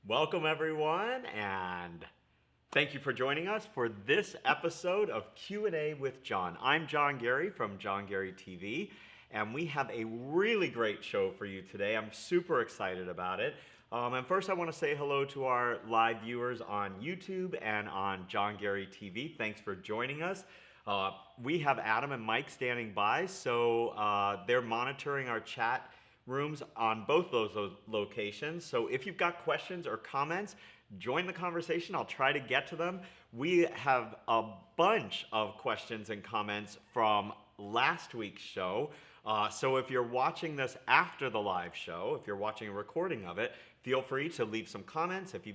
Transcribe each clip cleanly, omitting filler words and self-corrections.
Welcome, everyone, and thank you for joining us for this episode of Q&A with John. I'm John Gary from John Gary TV, and we have a really great show for you today. I'm super excited about it. And first, I want to say hello to our live viewers on YouTube and on John Gary TV. Thanks for joining us. We have Adam and Mike standing by, so they're monitoring our chat rooms on both those locations. So if you've got questions or comments, join the conversation. I'll try to get to them. We have a bunch of questions and comments from last week's show. So if you're watching this after the live show, if you're watching a recording of it, feel free to leave some comments. If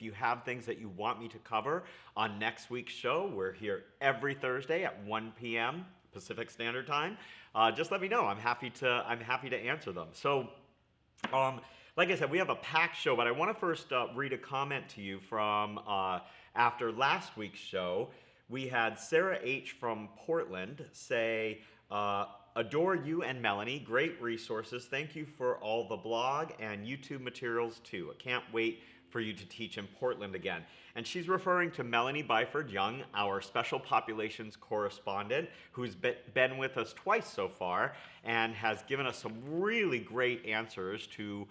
you have things that you want me to cover on next week's show, we're here every Thursday at 1 p.m. Pacific Standard Time. Just let me know. I'm happy to answer them. So, like I said, we have a packed show, but I want to first read a comment to you from after last week's show. We had Sarah H. from Portland say, adore you and Melanie. Great resources. Thank you for all the blog and YouTube materials too. I can't wait for you to teach in Portland again. And she's referring to Melanie Byford Young, our special populations correspondent, who's been with us twice so far and has given us some really great answers to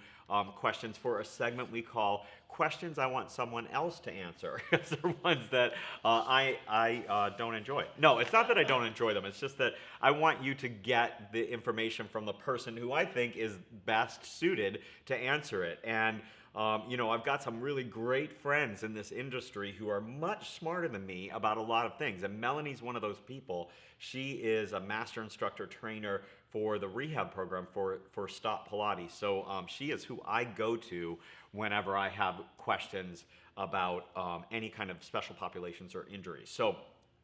questions for a segment we call Questions I Want Someone Else to Answer. They're ones that I don't enjoy. No, it's not that I don't enjoy them. It's just that I want you to get the information from the person who I think is best suited to answer it. And I've got some really great friends in this industry who are much smarter than me about a lot of things. And Melanie's one of those people. She is a master instructor trainer for the rehab program for Stop Pilates. So she is who I go to whenever I have questions about any kind of special populations or injuries. So,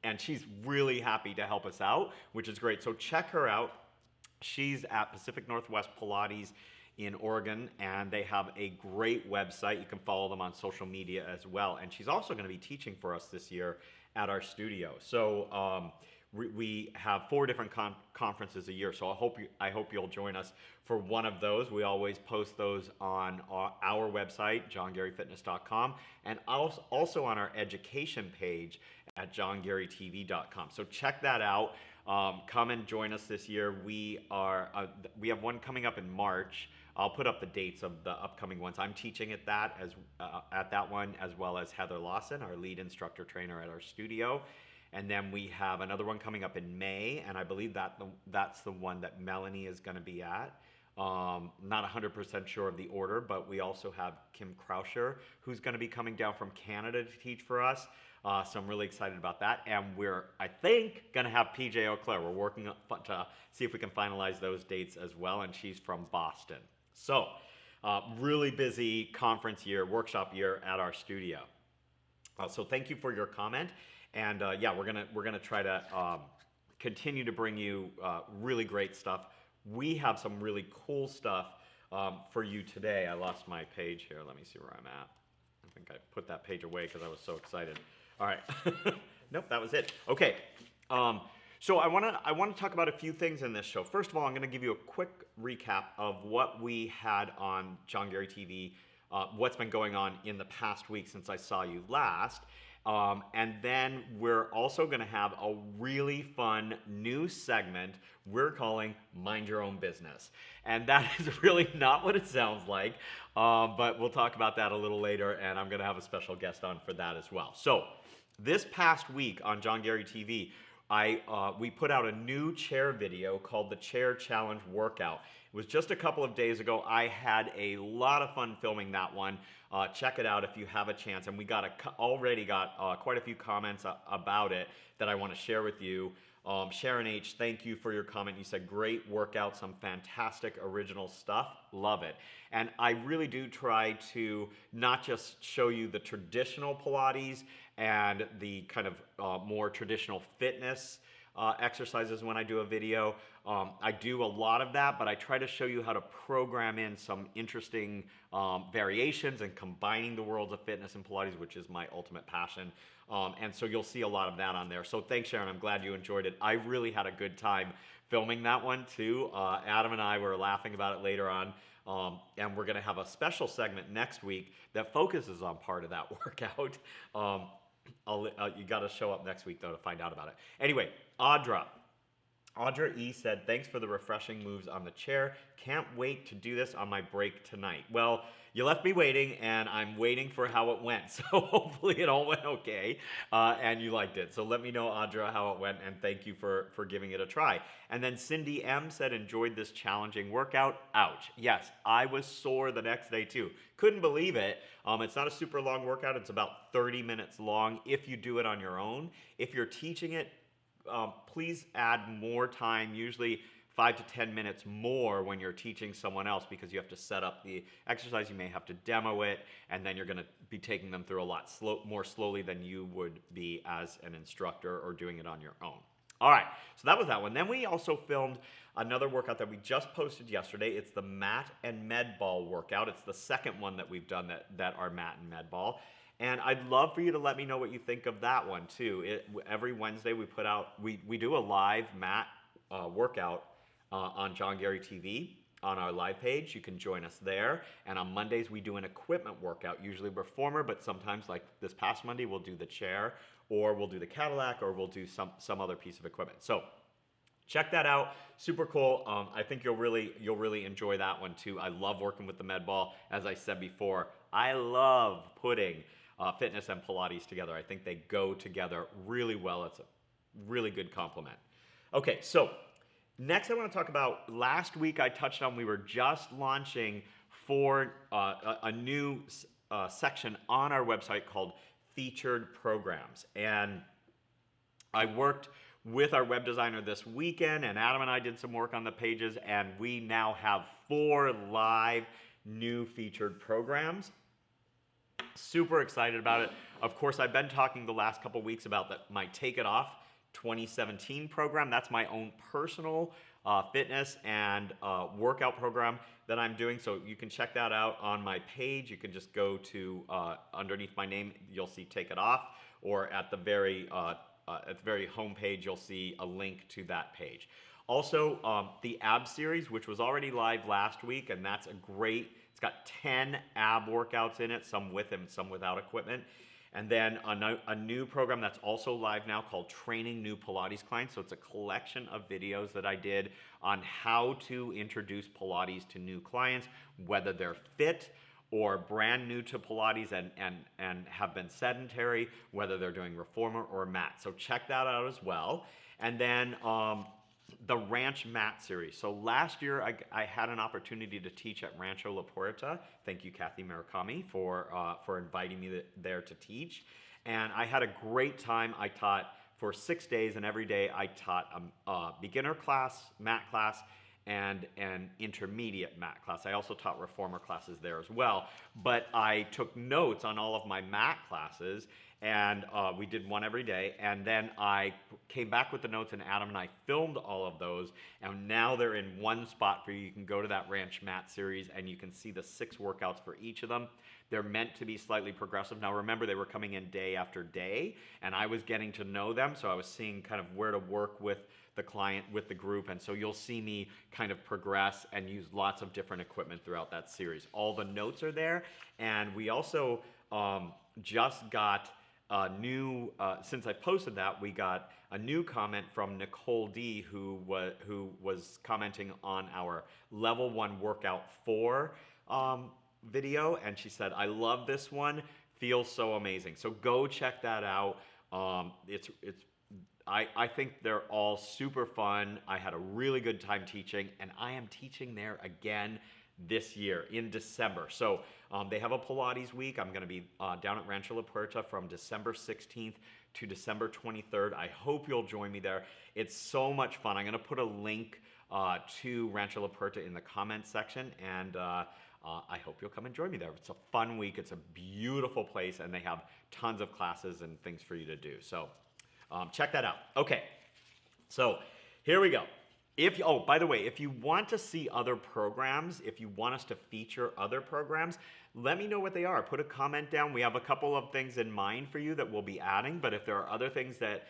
and she's really happy to help us out, which is great. So check her out. She's at Pacific Northwest Pilates in Oregon, and they have a great website. You can follow them on social media as well. And she's also going to be teaching for us this year at our studio. So we have 4 different conferences a year. So I hope you'll join us for one of those. We always post those on our website, johngaryfitness.com, and also on our education page at johngarytv.com. So check that out. Come and join us this year. We have one coming up in March. I'll put up the dates of the upcoming ones. I'm teaching at that one, as well as Heather Lawson, our lead instructor trainer at our studio. And then we have another one coming up in May, and I believe that's the one that Melanie is going to be at. Not 100% sure of the order, but we also have Kim Krauscher, who's going to be coming down from Canada to teach for us. So I'm really excited about that. And we're, I think, going to have PJ O'Clair. We're working to see if we can finalize those dates as well, and she's from Boston. So really busy conference year, workshop year at our studio. So thank you for your comment. And we're gonna try to continue to bring you really great stuff. We have some really cool stuff for you today. I lost my page here. Let me see where I'm at. I think I put that page away because I was so excited. All right. Nope, that was it. Okay. So I want to talk about a few things in this show. First of all, I'm going to give you a quick recap of what we had on John Gary TV, what's been going on in the past week since I saw you last. And then we're also going to have a really fun new segment we're calling Mind Your Own Business. And that is really not what it sounds like, but we'll talk about that a little later, and I'm going to have a special guest on for that as well. So this past week on John Gary TV, we put out a new chair video called the Chair Challenge Workout. It was just a couple of days ago. I had a lot of fun filming that one. Check it out if you have a chance. And we already got quite a few comments about it that I want to share with you. Sharon H., thank you for your comment. You said great workout, some fantastic original stuff. Love it. And I really do try to not just show you the traditional Pilates and the kind of more traditional fitness exercises when I do a video. I do a lot of that, but I try to show you how to program in some interesting variations and combining the worlds of fitness and Pilates, which is my ultimate passion. And so you'll see a lot of that on there. So thanks, Sharon. I'm glad you enjoyed it. I really had a good time filming that one too. Adam and I were laughing about it later on. And we're going to have a special segment next week that focuses on part of that workout. You got to show up next week, though, to find out about it. Anyway, Audra E said, thanks for the refreshing moves on the chair. Can't wait to do this on my break tonight. Well, you left me waiting, and I'm waiting for how it went. So hopefully it all went okay, and you liked it. So let me know, Audra, how it went, and thank you for giving it a try. And then Cindy M said, enjoyed this challenging workout. Ouch. Yes, I was sore the next day, too. Couldn't believe it. It's not a super long workout. It's about 30 minutes long if you do it on your own. If you're teaching it, please add more time, usually 5 to 10 minutes more when you're teaching someone else, because you have to set up the exercise, you may have to demo it, and then you're going to be taking them through a lot more slowly than you would be as an instructor or doing it on your own. All right, so that was that one. Then we also filmed another workout that we just posted yesterday. It's the mat and med ball workout. It's the second one that we've done that are mat and med ball. And I'd love for you to let me know what you think of that one too. Every Wednesday we do a live mat workout on John Gary TV on our live page. You can join us there. And on Mondays we do an equipment workout, usually reformer, but sometimes, like this past Monday, we'll do the chair, or we'll do the Cadillac, or we'll do some other piece of equipment. So check that out. Super cool. I think you'll really enjoy that one too. I love working with the med ball. As I said before, I love putting fitness and Pilates together. I think they go together really well. It's a really good complement. Okay, so next I want to talk about, last week I touched on, we were just launching for a new section on our website called Featured Programs. And I worked with our web designer this weekend, and Adam and I did some work on the pages, and we now have 4 live new featured programs. Super excited about it. Of course, I've been talking the last couple weeks about my Take It Off 2017 program. That's my own personal fitness and workout program that I'm doing. So you can check that out on my page. You can just go to underneath my name, you'll see Take It Off, or at the very home page, you'll see a link to that page. Also, the ab series, which was already live last week, and that's it's got 10 ab workouts in it, some with and some without equipment. And then a new program that's also live now called Training New Pilates Clients. So it's a collection of videos that I did on how to introduce Pilates to new clients, whether they're fit or brand new to Pilates and have been sedentary, whether they're doing reformer or mat. So check that out as well. And then the Ranch Mat series. So last year I had an opportunity to teach at Rancho La Puerta. Thank you, Kathy Murakami, for inviting me there to teach. And I had a great time. I taught for 6 days, and every day I taught a beginner class, mat class, and an intermediate mat class. I also taught reformer classes there as well. But I took notes on all of my mat classes, and we did one every day. And then I came back with the notes, and Adam and I filmed all of those. And now they're in one spot for you. You can go to that Ranch Mat series, and you can see the 6 workouts for each of them. They're meant to be slightly progressive. Now remember, they were coming in day after day, and I was getting to know them, so I was seeing kind of where to work with the client, with the group, and so you'll see me kind of progress and use lots of different equipment throughout that series. All the notes are there, and we also just got a new, since I posted that, we got a new comment from Nicole D, who was commenting on our Level 1 Workout 4 video, and she said, I love this one, feels so amazing. So go check that out. I think they're all super fun. I had a really good time teaching, and I am teaching there again this year in December. So they have a Pilates week. I'm going to be down at Rancho La Puerta from December 16th to December 23rd. I hope you'll join me there. It's so much fun. I'm going to put a link to Rancho La Puerta in the comments section, and I hope you'll come and join me there. It's a fun week. It's a beautiful place, and they have tons of classes and things for you to do. So check that out. Okay, so here we go. Oh, by the way, if you want to see other programs, if you want us to feature other programs, let me know what they are. Put a comment down. We have a couple of things in mind for you that we'll be adding, but if there are other things that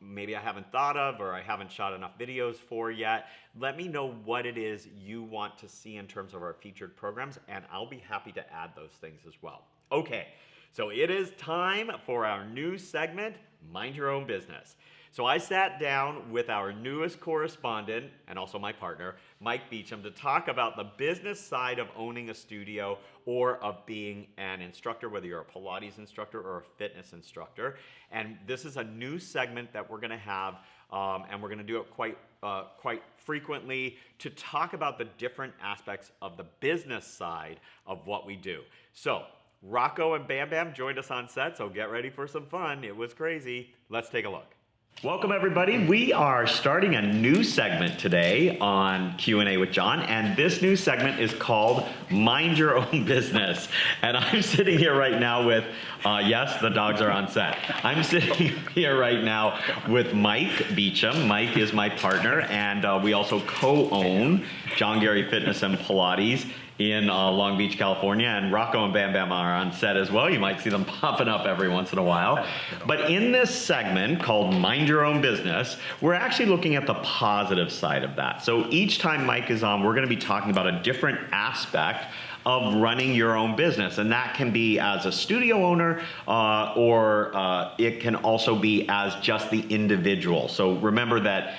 maybe I haven't thought of or I haven't shot enough videos for yet. Let me know what it is you want to see in terms of our featured programs, and I'll be happy to add those things as well. Okay, so it is time for our new segment, Mind Your Own Business. So I sat down with our newest correspondent and also my partner, Mike Beecham, to talk about the business side of owning a studio or of being an instructor, whether you're a Pilates instructor or a fitness instructor. And this is a new segment that we're gonna have, and we're gonna do it quite frequently to talk about the different aspects of the business side of what we do. So Rocco and Bam Bam joined us on set, so get ready for some fun. It was crazy. Let's take a look. Welcome everybody. We are starting a new segment today on Q&A with John, and this new segment is called Mind Your Own Business. And I'm sitting here right now with, yes, the dogs are on set. I'm sitting here right now with Mike Beecham. Mike is my partner, and we also co-own John Gary Fitness and Pilates in Long Beach, California, and Rocco and Bam Bam are on set as well. You might see them popping up every once in a while. But in this segment called Mind Your Own Business, we're actually looking at the positive side of that. So each time Mike is on, we're gonna be talking about a different aspect of running your own business. And that can be as a studio owner, or it can also be as just the individual. So remember that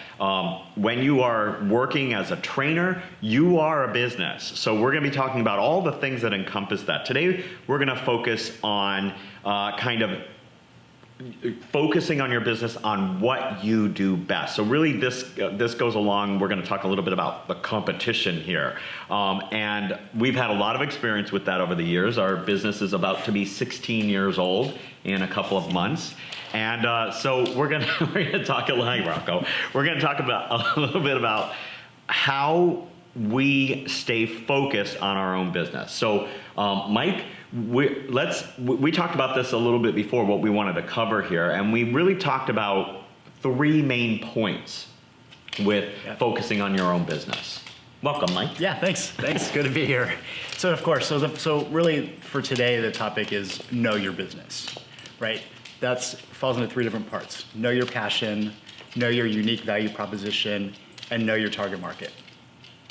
when you are working as a trainer, you are a business. So we're gonna be talking about all the things that encompass that. Today, we're gonna focus on kind of focusing on your business on what you do best. So really this goes along, we're gonna talk a little bit about the competition here. And we've had a lot of experience with that over the years. Our business is about to be 16 years old in a couple of months. And so we're gonna talk, hi Rocco, we're gonna talk about a little bit about how we stay focused on our own business. So Mike, we talked about this a little bit before, what we wanted to cover here, and we really talked about 3 main points with focusing on your own business. Welcome, Mike. Yeah, thanks. Good to be here. So of course, so really for today, the topic is know your business, right? That falls into 3 different parts. Know your passion, know your unique value proposition, and know your target market.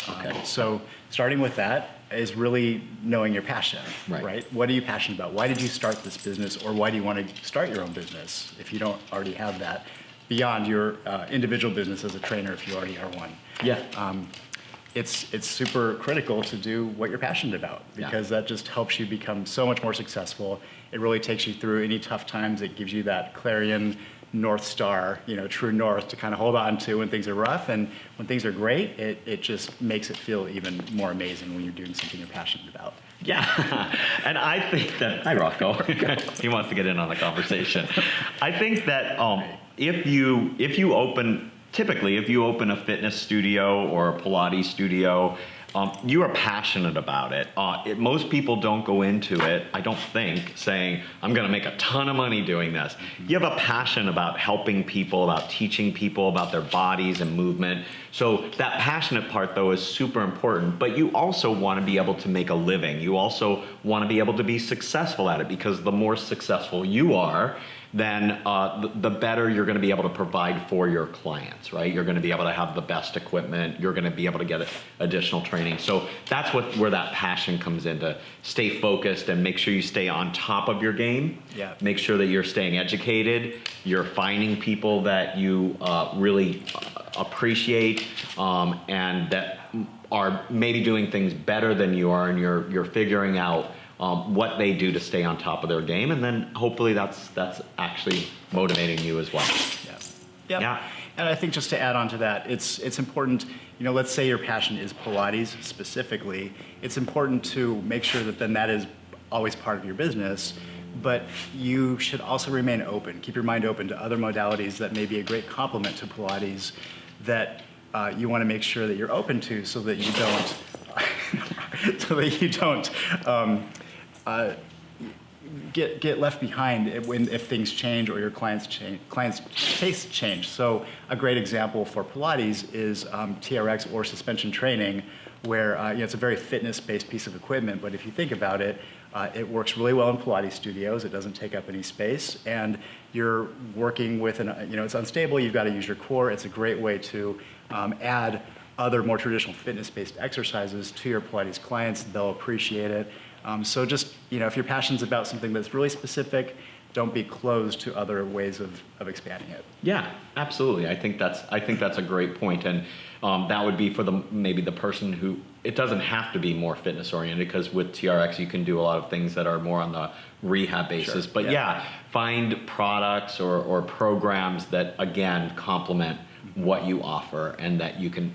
Okay. So starting with that is really knowing your passion, right? What are you passionate about? Why did you start this business, or why do you want to start your own business if you don't already have that beyond your individual business as a trainer if you already are one? Yeah. It's super critical to do what you're passionate about, because that just helps you become so much more successful. It really takes you through any tough times. It gives you that clarion North Star, true north to kind of hold on to when things are rough, and when things are great, it just makes it feel even more amazing when you're doing something you're passionate about. Yeah, and I think that, hi Rocco, he wants to get in on the conversation. I think that typically if you open a fitness studio or a Pilates studio, you are passionate about it. Most people don't go into it, I don't think, saying, I'm gonna make a ton of money doing this. You have a passion about helping people, about teaching people about their bodies and movement. So that passionate part, though, is super important, but you also wanna be able to make a living. You also wanna be able to be successful at it, because the more successful you are, then the better you're gonna be able to provide for your clients, right? You're gonna be able to have the best equipment, you're gonna be able to get additional training. So that's where that passion comes in, to stay focused and make sure you stay on top of your game. Yeah. Make sure that you're staying educated, you're finding people that you really appreciate, and that are maybe doing things better than you are, and you're figuring out what they do to stay on top of their game, and then hopefully that's actually motivating you as well. Yeah. And I think just to add on to that, it's important, let's say your passion is Pilates specifically, it's important to make sure that then that is always part of your business, but you should also remain open. Keep your mind open to other modalities that may be a great complement to Pilates that you want to make sure that you're open to, so that you don't get left behind if things change or your clients' tastes change. So a great example for Pilates is TRX, or suspension training, where it's a very fitness-based piece of equipment, but if you think about it, it works really well in Pilates studios. It doesn't take up any space, and you're working with it's unstable. You've got to use your core. It's a great way to add other more traditional fitness-based exercises to your Pilates clients. They'll appreciate it. So just if your passion's about something that's really specific, don't be closed to other ways of expanding it. Yeah, absolutely. I think that's a great point, and that would be for maybe the person who, it doesn't have to be more fitness oriented, because with TRX you can do a lot of things that are more on the rehab basis. Sure. But yeah, find products or programs that again complement what you offer and that you can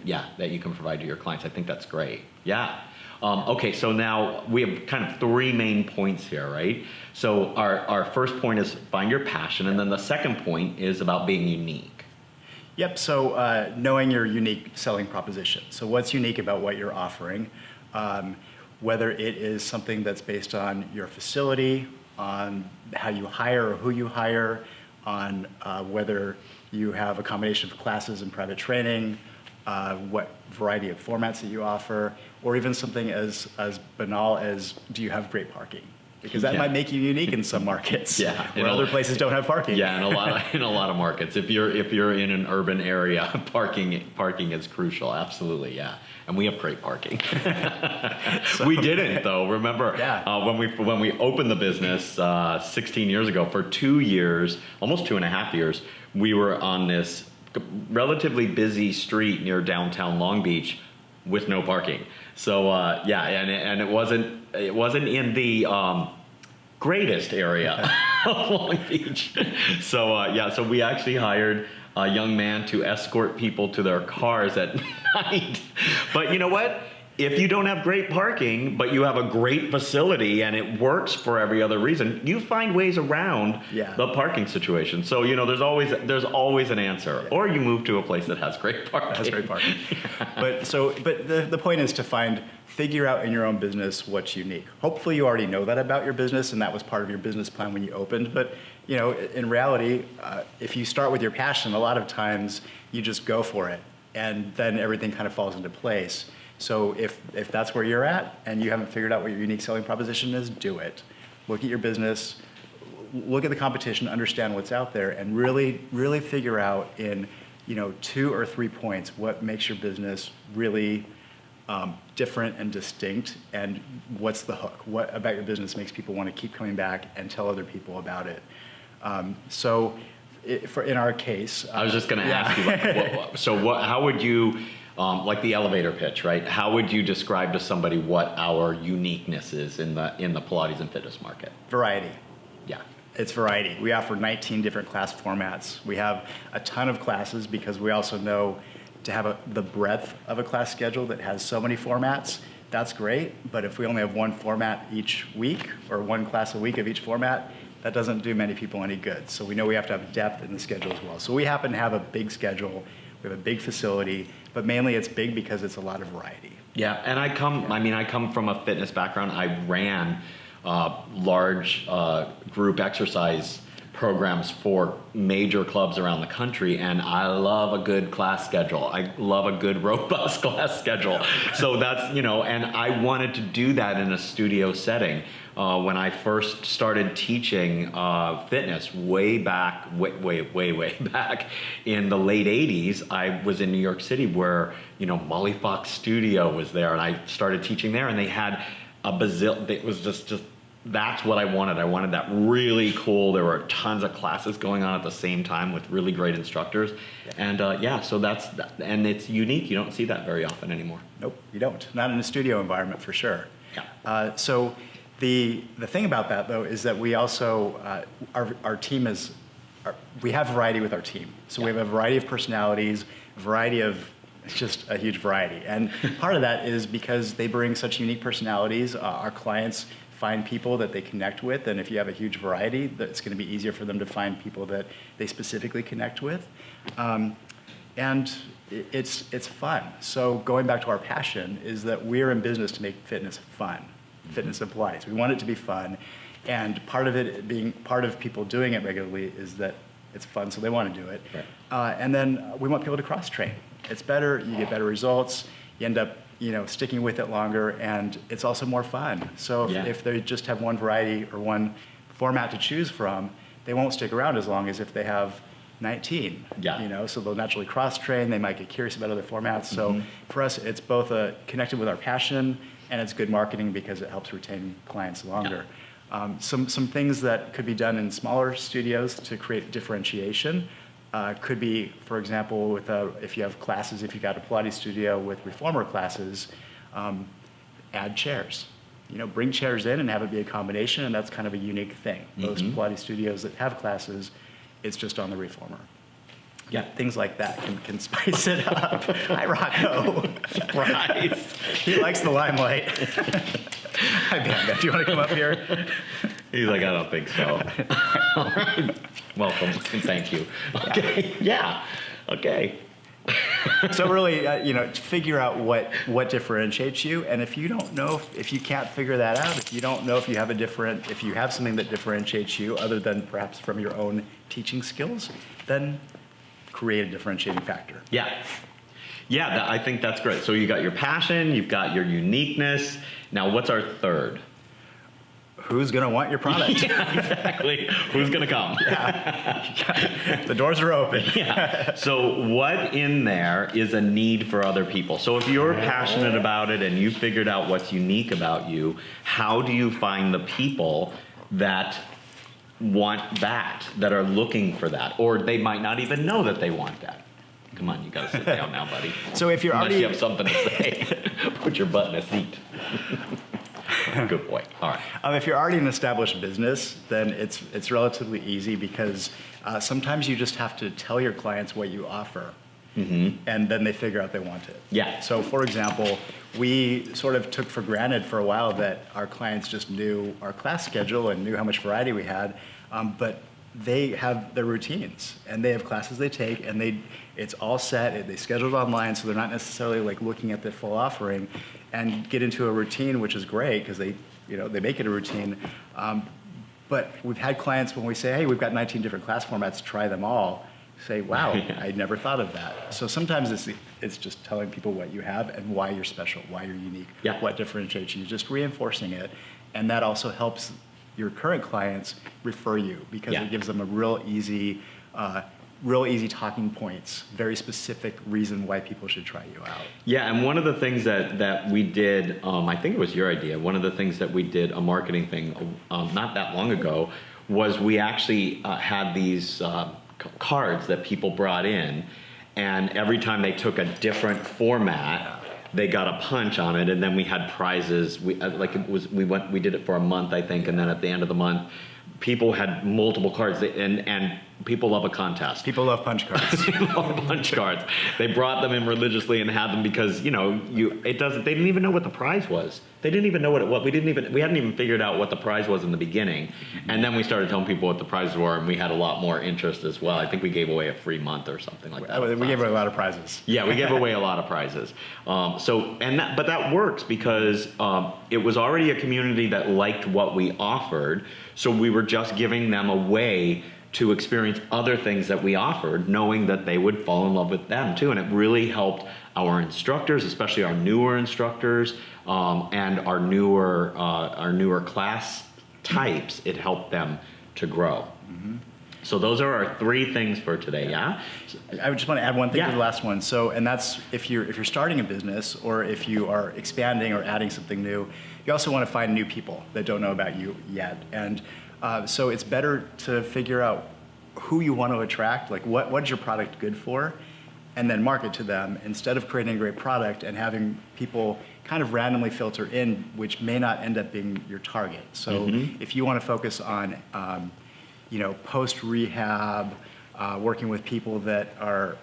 provide to your clients. I think that's great. Yeah. Okay, so now we have kind of three main points here, right? So our first point is find your passion, and then the second point is about being unique. Yep, so knowing your unique selling proposition. So what's unique about what you're offering, whether it is something that's based on your facility, on how you hire or who you hire, on whether you have a combination of classes and private training, what variety of formats that you offer, or even something as banal as, do you have great parking? Because that might make you unique in some markets, where other places don't have parking. Yeah, in a lot of markets. If you're in an urban area, parking is crucial. Absolutely, yeah. And we have great parking. We didn't though. Remember when we opened the business 16 years ago, for 2 years, almost 2.5 years, we were on this relatively busy street near downtown Long Beach with no parking. So and it wasn't in the greatest area of Long Beach. So we actually hired a young man to escort people to their cars at night. But you know what? If you don't have great parking, but you have a great facility and it works for every other reason, you find ways around the parking situation. So there's always an answer. Or you move to a place that has great parking. But the point is to figure out in your own business what's unique. Hopefully you already know that about your business, and that was part of your business plan when you opened. But in reality, if you start with your passion, a lot of times you just go for it, and then everything kind of falls into place. So if that's where you're at and you haven't figured out what your unique selling proposition is, do it. Look at your business, look at the competition, understand what's out there, and really, really figure out in 2 or 3 points what makes your business really different and distinct, and what's the hook? What about your business makes people want to keep coming back and tell other people about it? In our case, I was just going to ask you. How would you? Like the elevator pitch, right? How would you describe to somebody what our uniqueness is in the Pilates and fitness market? Variety. Yeah. It's variety. We offer 19 different class formats. We have a ton of classes because we also know to have the breadth of a class schedule that has so many formats, that's great. But if we only have one format each week, or one class a week of each format, that doesn't do many people any good. So we know we have to have depth in the schedule as well. So we happen to have a big schedule. We have a big facility, but mainly it's big because it's a lot of variety. Yeah, and I come from a fitness background. I ran large group exercise programs for major clubs around the country, and I love a good class schedule. I love a good robust class schedule. So that's, and I wanted to do that in a studio setting. When I first started teaching fitness way back in the late 80s, I was in New York City where, Molly Fox Studio was there, and I started teaching there, and they had it was just that's what I wanted. I wanted that really cool. There were tons of classes going on at the same time with really great instructors. And and it's unique. You don't see that very often anymore. Nope, you don't. Not in a studio environment for sure. Yeah. So the thing about that though is that we also, our team is, we have variety with our team. So we have a variety of personalities, just a huge variety. And part of that is because they bring such unique personalities. Our clients find people that they connect with, and if you have a huge variety, it's going to be easier for them to find people that they specifically connect with. And it's fun. So going back to our passion is that we're in business to make fitness fun, fitness and Pilates. We want it to be fun, and part of people doing it regularly is that it's fun, so they want to do it. Right. And then we want people to cross-train. It's better, you get better results, you end up sticking with it longer, and it's also more fun. So Yeah. if they just have one variety or one format to choose from, they won't stick around as long as if they have 19. Yeah. So they'll naturally cross-train. They might get curious about other formats. So for us, it's both connected with our passion, and it's good marketing because it helps retain clients longer. Some things that could be done in smaller studios to create differentiation could be, for example, with if you have classes, if you got a Pilates studio with reformer classes, add chairs. Bring chairs in and have it be a combination, and that's kind of a unique thing. Most Pilates studios that have classes, it's just on the reformer. Yeah. Things like that can spice it up. Hi, Rocco. Surprise. He likes the limelight. Hi, Banda. Do you want to come up here? He's like, I don't think so. All right. Welcome and thank you. Okay. Yeah. Okay. So really, figure out what differentiates you, and if you don't know, if you can't figure that out, if you don't know if you have something that differentiates you other than perhaps from your own teaching skills, then create a differentiating factor. Yeah. Yeah, I think that's great. So you got your passion, you've got your uniqueness. Now, what's our third? Who's going to want your product? Yeah, exactly. Who's going to come? Yeah. The doors are open. Yeah. So what in there is a need for other people? So if you're passionate about it and you figured out what's unique about you, how do you find the people that want that are looking for that? Or they might not even know that they want that. Come on, you got to sit down now, buddy. So if you're Unless already... you have something to say, put your butt in a seat. Good boy. All right. If you're already an established business, then it's relatively easy because sometimes you just have to tell your clients what you offer, and then they figure out they want it. Yeah. So for example, we sort of took for granted for a while that our clients just knew our class schedule and knew how much variety we had, but they have their routines and they have classes they take, and it's all set. They schedule it online, so they're not necessarily like looking at the full offering, and get into a routine, which is great because they make it a routine. But we've had clients when we say, hey, we've got 19 different class formats, try them all, say, wow, I never thought of that. So sometimes it's just telling people what you have and why you're special, why you're unique, what differentiates you, just reinforcing it. And that also helps your current clients refer you because it gives them a real easy talking points, very specific reason why people should try you out. Yeah, and one of the things that we did, I think it was your idea, one of the things that we did, a marketing thing, not that long ago, was we actually had these cards that people brought in, and every time they took a different format, they got a punch on it, and then we had prizes. We did it for a month, I think, and then at the end of the month, people had multiple cards, and people love a contest. People love punch cards. They love punch cards. They brought them in religiously and had them because they didn't even know what the prize was. They didn't even know what it was. We hadn't even figured out what the prize was in the beginning, and then we started telling people what the prizes were, and we had a lot more interest as well. I think we gave away a free month or something like that. We gave away a lot of prizes. Yeah, we gave away a lot of prizes. But that works because it was already a community that liked what we offered, so we were just giving them a way to experience other things that we offered, knowing that they would fall in love with them too. And it really helped our instructors, especially our newer instructors, and our newer class types. It helped them to grow. So those are our three things for today. Yeah. I just want to add one thing to the last one. So, and that's if you're starting a business or if you are expanding or adding something new, you also want to find new people that don't know about you yet. And so it's better to figure out who you want to attract, like what's your product good for, and then market to them instead of creating a great product and having people kind of randomly filter in, which may not end up being your target. So if you want to focus on post-rehab, working with people that are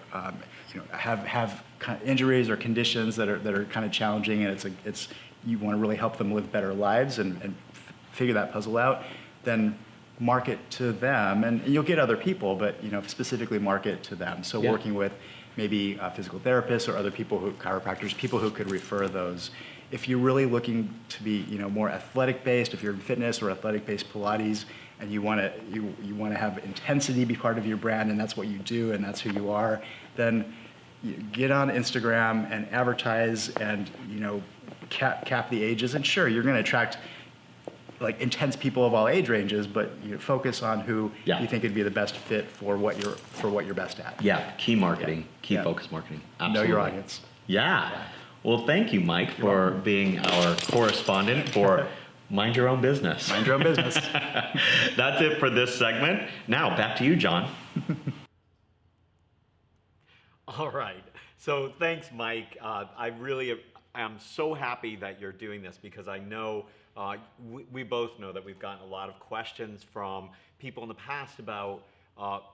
have kind of injuries or conditions that are kind of challenging, and you want to really help them live better lives and figure that puzzle out, then market to them, and you'll get other people, but specifically market to them. So working with maybe physical therapists or other people chiropractors, people who could refer those. If you're really looking to be more athletic based, if you're in fitness or athletic based Pilates, and you want to have intensity be part of your brand, and that's what you do, and that's who you are, then get on Instagram and advertise and, cap the ages. And sure, you're going to attract like intense people of all age ranges, but you focus on who Yeah. you think would be the best fit for what you're best at. Yeah, key marketing, key Yeah. focus marketing. Know Absolutely. your audience. Yeah. Well, thank you, Mike, for being our correspondent for Mind Your Own Business. Mind your own business. That's it for this segment. Now, back to you, John. All right. So thanks, Mike. I really am so happy that you're doing this because I know we both know that we've gotten a lot of questions from people in the past about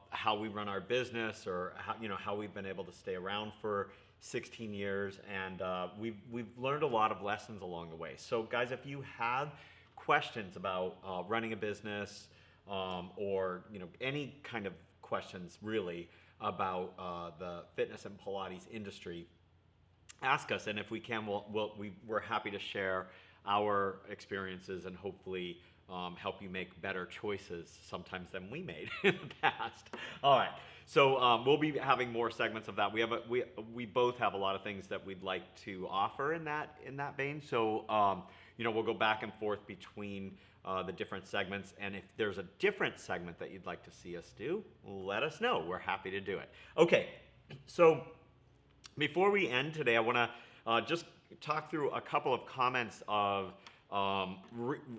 how we run our business or how we've been able to stay around for 16 years, and we've learned a lot of lessons along the way. So, guys, if you have questions about running a business or any kind of questions really about the fitness and Pilates industry, ask us, and if we can, we're happy to share our experiences and hopefully help you make better choices sometimes than we made in the past. All right, so we'll be having more segments of that. We both have a lot of things that we'd like to offer in that vein. So we'll go back and forth between the different segments, and if there's a different segment that you'd like to see us do, let us know. We're happy to do it. Okay, so before we end today, I want to just talk through a couple of comments of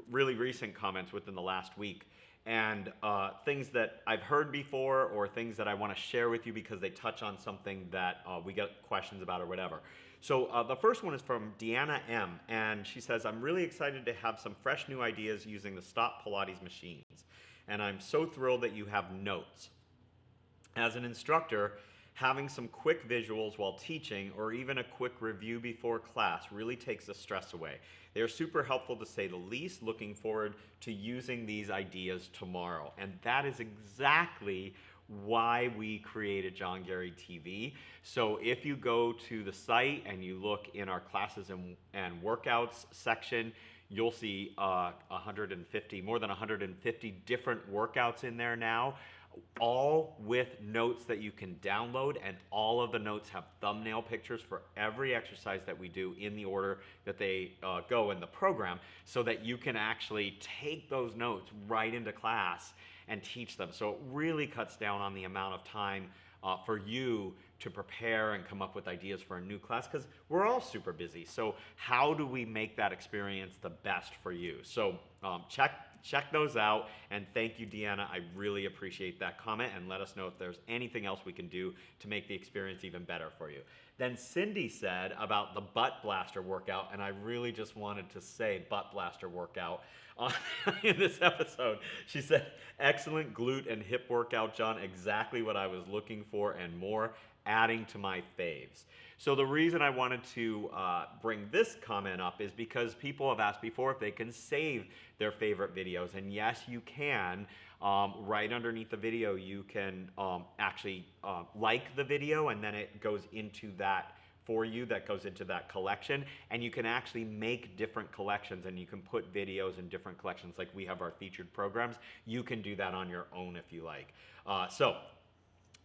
really recent comments within the last week, and things that I've heard before or things that I want to share with you because they touch on something that we get questions about or whatever. So the first one is from Deanna M, and she says, I'm really excited to have some fresh new ideas using the Stop Pilates machines, and I'm so thrilled that you have notes. As an instructor, having some quick visuals while teaching or even a quick review before class really takes the stress away. They are super helpful to say the least. Looking forward to using these ideas tomorrow. And that is exactly why we created John Gary TV. So if you go to the site and you look in our classes and workouts section, you'll see more than 150 different workouts in there now, all with notes that you can download, and all of the notes have thumbnail pictures for every exercise that we do in the order that they go in the program, so that you can actually take those notes right into class and teach them. So it really cuts down on the amount of time for you to prepare and come up with ideas for a new class, because we're all super busy. So how do we make that experience the best for you? So check those out, and thank you, Deanna. I really appreciate that comment, and let us know if there's anything else we can do to make the experience even better for you. Then Cindy said about the butt blaster workout, and I really just wanted to say butt blaster workout in this episode. She said, excellent glute and hip workout, John, exactly what I was looking for and more, adding to my faves. So the reason I wanted to bring this comment up is because people have asked before if they can save their favorite videos, and yes, you can. Right underneath the video, you can actually like the video, and then it goes into that for you, that goes into that collection, and you can actually make different collections, and you can put videos in different collections, like we have our featured programs. You can do that on your own if you like. So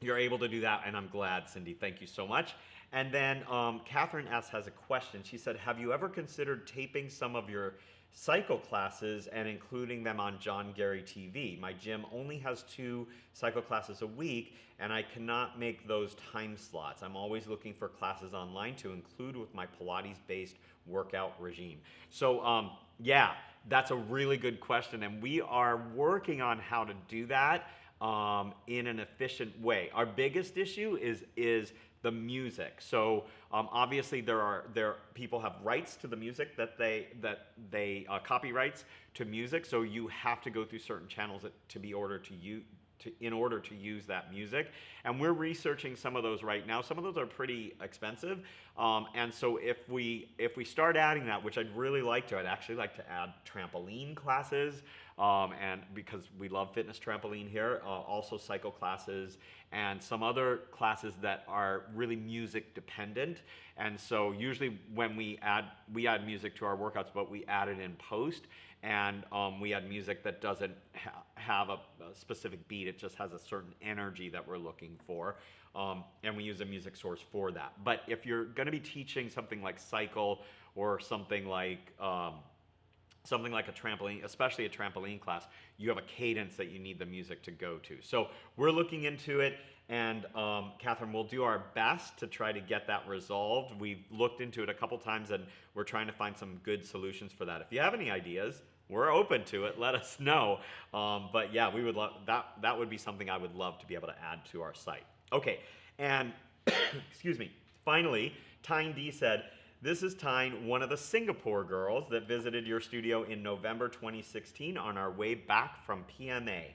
you're able to do that, and I'm glad, Cindy. Thank you so much. And then Catherine S. has a question. She said, have you ever considered taping some of your cycle classes and including them on John Gary TV? My gym only has 2 cycle classes a week, and I cannot make those time slots. I'm always looking for classes online to include with my Pilates-based workout regime. So yeah, that's a really good question, and we are working on how to do that in an efficient way. Our biggest issue is the music. So obviously people have rights to the music that they copyrights to music. So you have to go through certain channels in order to use that music. And we're researching some of those right now. Some of those are pretty expensive. And so if we start adding that, which I'd really like to, I'd actually like to add trampoline classes, and because we love fitness trampoline here, also cycle classes and some other classes that are really music dependent. And so usually when we add music to our workouts, but we add it in post, and we add music that doesn't have a specific beat. It just has a certain energy that we're looking for. And we use a music source for that. But if you're going to be teaching something like cycle or something like a trampoline, especially a trampoline class, you have a cadence that you need the music to go to. So we're looking into it, and Catherine, we'll do our best to try to get that resolved. We've looked into it a couple times, and we're trying to find some good solutions for that. If you have any ideas, we're open to it. Let us know. But yeah, we would love that. That would be something I would love to be able to add to our site. Okay, and excuse me. Finally, Tyne D said, "This is Tyne, one of the Singapore girls that visited your studio in November 2016 on our way back from PMA.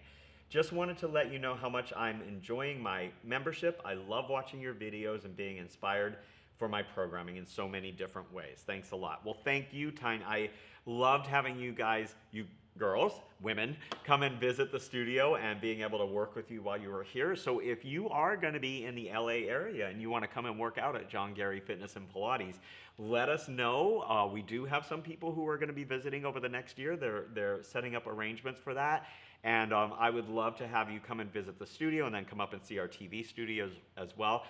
Just wanted to let you know how much I'm enjoying my membership. I love watching your videos and being inspired for my programming in so many different ways. Thanks a lot." Well, thank you, Tyne. I loved having you guys, you girls, women, come and visit the studio and being able to work with you while you were here. So if you are going to be in the LA area and you want to come and work out at John Gary Fitness and Pilates, let us know. We do have some people who are going to be visiting over the next year. They're setting up arrangements for that. And I would love to have you come and visit the studio and then come up and see our TV studios as well.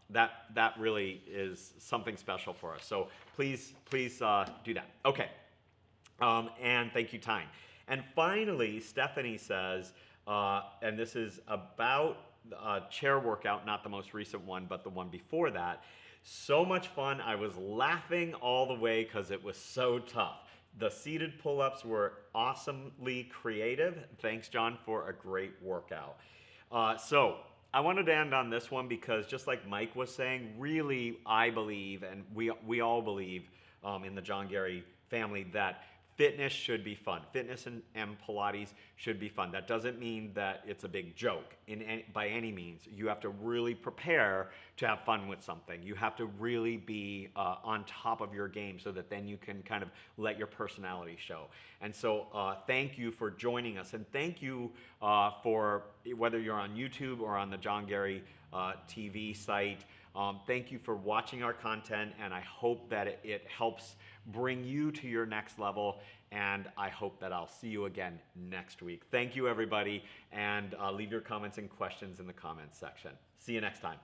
That really is something special for us. So please do that. Okay. And thank you, Tyne. And finally, Stephanie says, and this is about a chair workout, not the most recent one, but the one before that. So much fun. I was laughing all the way because it was so tough. The seated pull-ups were awesomely creative. Thanks, John, for a great workout. So I wanted to end on this one because just like Mike was saying, really, I believe, and we all believe in the John Gary family, that fitness should be fun. Fitness and Pilates should be fun. That doesn't mean that it's a big joke by any means. You have to really prepare to have fun with something. You have to really be on top of your game so that then you can kind of let your personality show. And so thank you for joining us, and thank you for whether you're on YouTube or on the John Gary TV site. Thank you for watching our content, and I hope that it helps bring you to your next level, and I hope that I'll see you again next week. Thank you, everybody, and leave your comments and questions in the comments section. See you next time.